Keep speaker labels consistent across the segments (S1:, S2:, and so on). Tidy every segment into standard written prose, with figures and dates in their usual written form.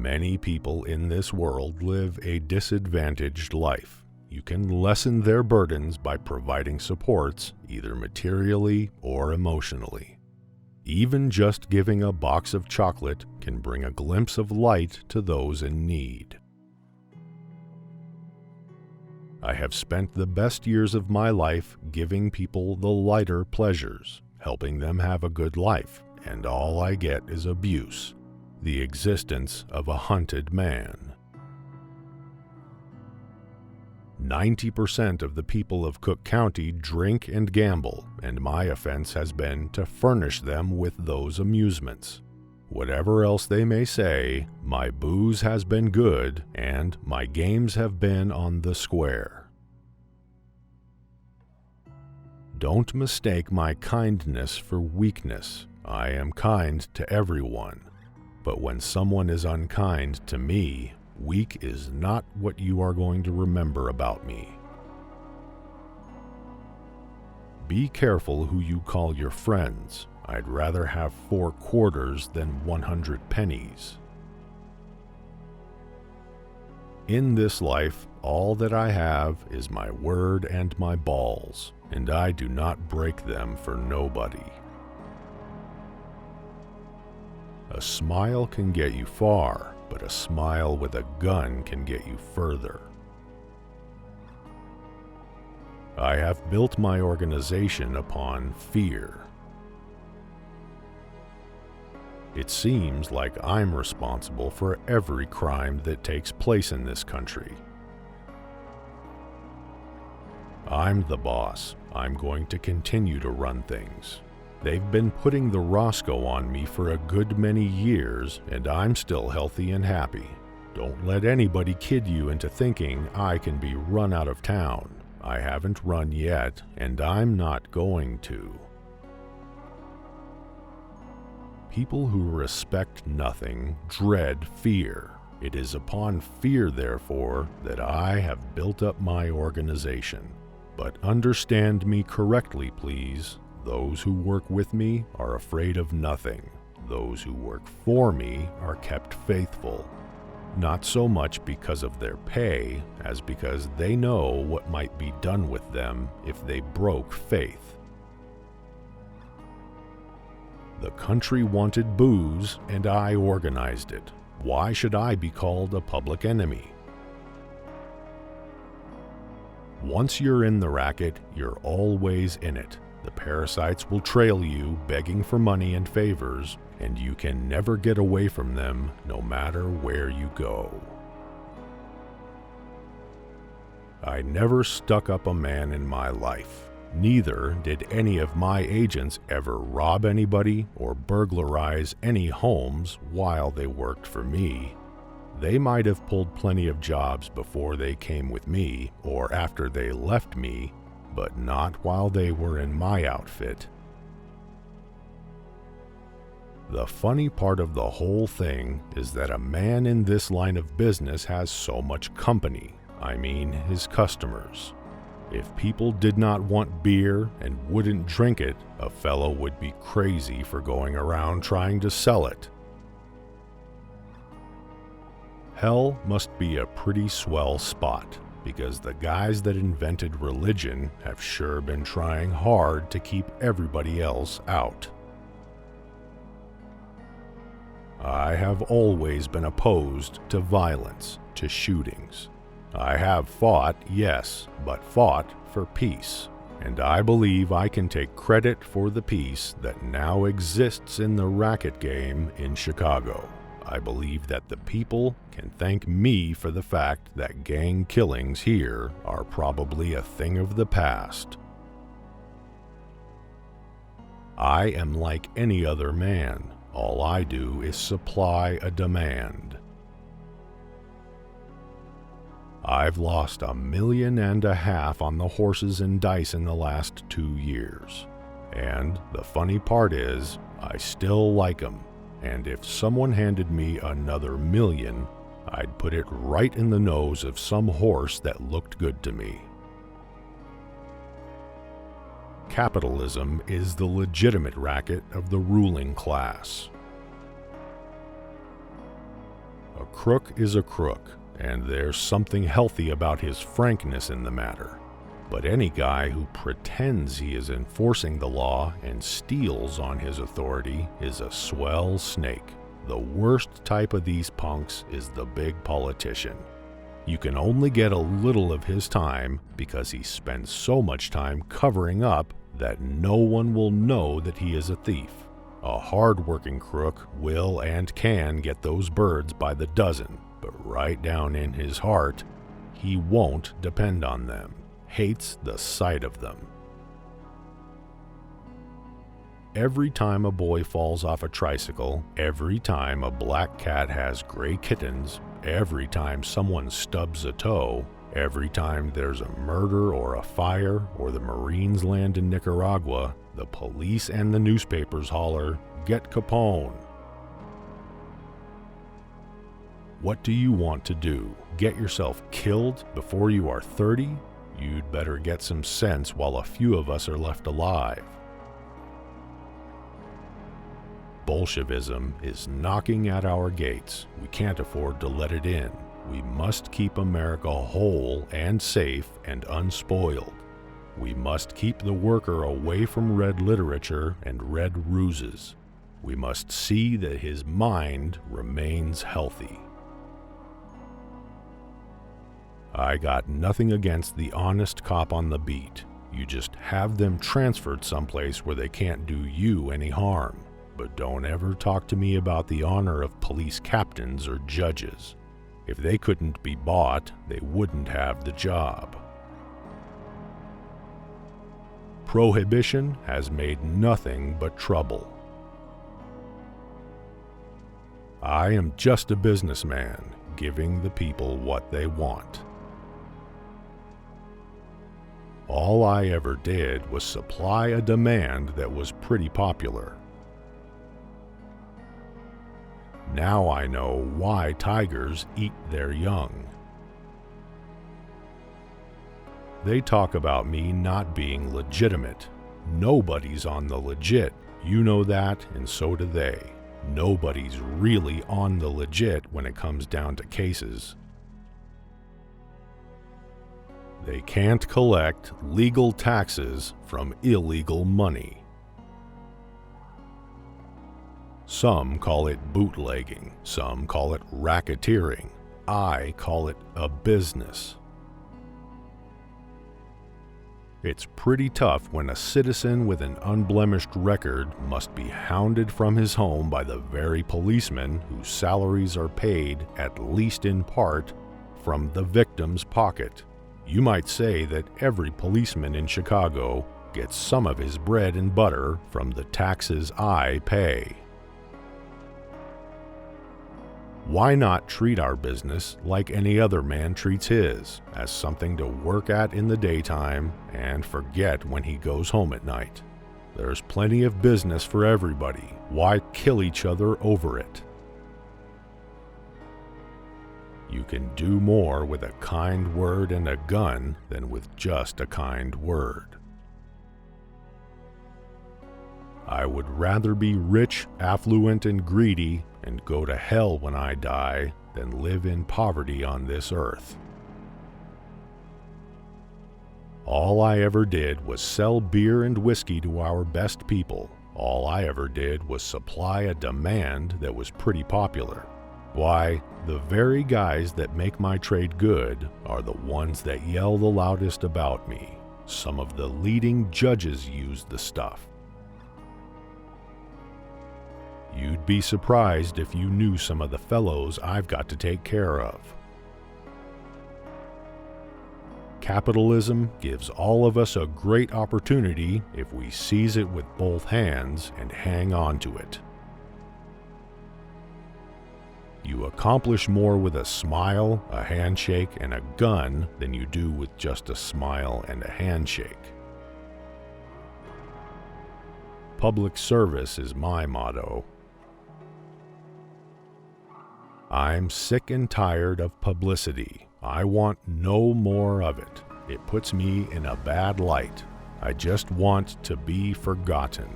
S1: Many people in this world live a disadvantaged life. You can lessen their burdens by providing supports, either materially or emotionally. Even just giving a box of chocolate can bring a glimpse of light to those in need. I have spent the best years of my life giving people the lighter pleasures, helping them have a good life, and all I get is abuse, the existence of a hunted man. 90% of the people of Cook County drink and gamble, and my offense has been to furnish them with those amusements. Whatever else they may say, my booze has been good, and my games have been on the square. Don't mistake my kindness for weakness. I am kind to everyone. But when someone is unkind to me, weak is not what you are going to remember about me. Be careful who you call your friends. I'd rather have 4 quarters than 100 pennies. In this life, all that I have is my word and my balls, and I do not break them for nobody. A smile can get you far, but a smile with a gun can get you further. I have built my organization upon fear. It seems like I'm responsible for every crime that takes place in this country. I'm the boss. I'm going to continue to run things. They've been putting the Roscoe on me for a good many years, and I'm still healthy and happy. Don't let anybody kid you into thinking I can be run out of town. I haven't run yet, and I'm not going to. People who respect nothing dread fear. It is upon fear, therefore, that I have built up my organization. But understand me correctly, please. Those who work with me are afraid of nothing. Those who work for me are kept faithful. Not so much because of their pay, as because they know what might be done with them if they broke faith. The country wanted booze, and I organized it. Why should I be called a public enemy? Once you're in the racket, you're always in it. The parasites will trail you, begging for money and favors, and you can never get away from them, no matter where you go. I never stuck up a man in my life. Neither did any of my agents ever rob anybody or burglarize any homes while they worked for me. They might have pulled plenty of jobs before they came with me or after they left me, but not while they were in my outfit. The funny part of the whole thing is that a man in this line of business has so much company. I mean, his customers. If people did not want beer and wouldn't drink it, a fellow would be crazy for going around trying to sell it. Hell must be a pretty swell spot, because the guys that invented religion have sure been trying hard to keep everybody else out. I have always been opposed to violence, to shootings. I have fought, yes, but fought for peace, and I believe I can take credit for the peace that now exists in the racket game in Chicago. I believe that the people can thank me for the fact that gang killings here are probably a thing of the past. I am like any other man. All I do is supply a demand. I've lost $1.5 million on the horses and dice in the last 2 years. And the funny part is, I still like them. And if someone handed me another $1 million, I'd put it right in the nose of some horse that looked good to me. Capitalism is the legitimate racket of the ruling class. A crook is a crook, and there's something healthy about his frankness in the matter. But any guy who pretends he is enforcing the law and steals on his authority is a swell snake. The worst type of these punks is the big politician. You can only get a little of his time because he spends so much time covering up that no one will know that he is a thief. A hard-working crook will and can get those birds by the dozen, but right down in his heart, he won't depend on them. Hates the sight of them. Every time a boy falls off a tricycle, every time a black cat has gray kittens, every time someone stubs a toe, every time there's a murder or a fire or the Marines land in Nicaragua, the police and the newspapers holler, "Get Capone." What do you want to do? Get yourself killed before you are 30? You'd better get some sense while a few of us are left alive. Bolshevism is knocking at our gates. We can't afford to let it in. We must keep America whole and safe and unspoiled. We must keep the worker away from red literature and red ruses. We must see that his mind remains healthy. I got nothing against the honest cop on the beat. You just have them transferred someplace where they can't do you any harm. But don't ever talk to me about the honor of police captains or judges. If they couldn't be bought, they wouldn't have the job. Prohibition has made nothing but trouble. I am just a businessman, giving the people what they want. All I ever did was supply a demand that was pretty popular. Now I know why tigers eat their young. They talk about me not being legitimate. Nobody's on the legit. You know that, and so do they. Nobody's really on the legit when it comes down to cases. They can't collect legal taxes from illegal money. Some call it bootlegging, some call it racketeering. I call it a business. It's pretty tough when a citizen with an unblemished record must be hounded from his home by the very policemen whose salaries are paid, at least in part, from the victim's pocket. You might say that every policeman in Chicago gets some of his bread and butter from the taxes I pay. Why not treat our business like any other man treats his, as something to work at in the daytime and forget when he goes home at night? There's plenty of business for everybody. Why kill each other over it? You can do more with a kind word and a gun than with just a kind word. I would rather be rich, affluent, and greedy and go to hell when I die than live in poverty on this earth. All I ever did was sell beer and whiskey to our best people. All I ever did was supply a demand that was pretty popular. Why, the very guys that make my trade good are the ones that yell the loudest about me. Some of the leading judges use the stuff. You'd be surprised if you knew some of the fellows I've got to take care of. Capitalism gives all of us a great opportunity if we seize it with both hands and hang on to it. You accomplish more with a smile, a handshake, and a gun than you do with just a smile and a handshake. Public service is my motto. I'm sick and tired of publicity. I want no more of it. It puts me in a bad light. I just want to be forgotten.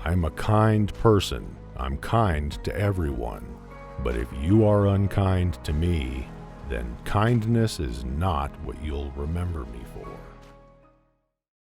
S1: I'm a kind person. I'm kind to everyone. But if you are unkind to me, then kindness is not what you'll remember me for.